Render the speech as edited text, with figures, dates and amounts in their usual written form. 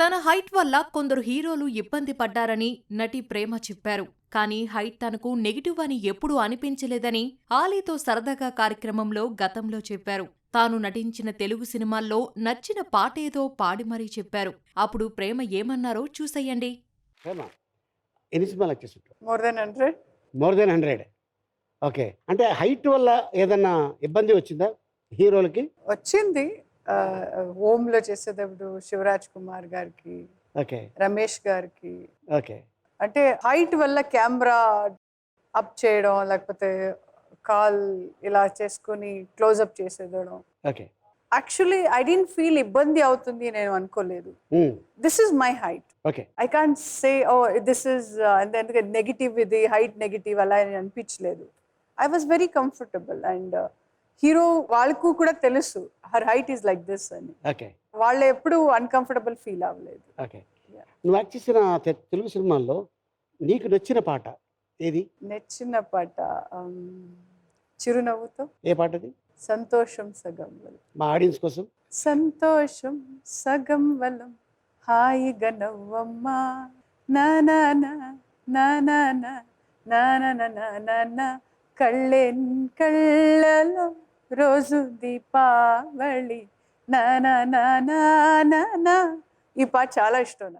తన హైట్ వల్ల కొందరు హీరోలు ఇబ్బంది పడ్డారని నటి ప్రేమ చెప్పారు. కానీ హైట్ తనకు నెగిటివ్ అని ఎప్పుడూ అనిపించలేదని ఆలీతో సరదాగా కార్యక్రమంలో గతంలో చెప్పారు. తాను నటించిన తెలుగు సినిమాల్లో నచ్చిన పాటేదో పాడి మరీ చెప్పారు. అప్పుడు ప్రేమ ఏమన్నారో చూసెయ్యండి. ప్రేమ ఎన్ని సినిమాలు వచ్చేసింటారు? More than 100. More than 100. Okay. అంటే హైట్ వల్ల ఏదన్నా ఇబ్బంది వచ్చిందా హీరోలకి? వచ్చింది. హోమ్లో చేసేటప్పుడు శివరాజ్ కుమార్ గారికి, ఓకే. రమేష్ గారికి. ఓకే. అంటే హైట్ వల్ల కెమెరా అప్ చేయడం, లేకపోతే కాల్ ఇలా చేసుకుని క్లోజ్అప్ చేసేదడం. Okay. Actually I didn't feel ఇబ్బంది అవుతుంది నేను అనుకోలేదు. This is my height. Okay. I can't say oh this is ఎందుకంటే నెగిటివ్, ఇది హైట్ నెగిటివ్ అలా అని అనిపించలేదు. I was very comfortable. And hero వాళ్ళకు కూడా తెలుసు her height is like this అని. ఓకే. వాళ్ళు ఎప్పుడు అన్కంఫర్టబుల్ ఫీల్ అవ్వలేదు. ఓకే. నువ్వు యాక్ట్ చేసిన తెలుగు సినిమాల్లో నీకు నచ్చిన పాట ఏది? నచ్చిన పాట చిరునవ్వుతో. ఏ పాట అది? సంతోషం సగం వలం. మా ఆడియన్స్ కోసం. సంతోషం సగం వలం హాయిగా నవ్వమ్మా నా నా నా నా నా నా నా నా నా నా నా కళ్ళలో రోజు దీపావళి నా నా నా నా నా. ఈ పాట చాలా ఇష్టం.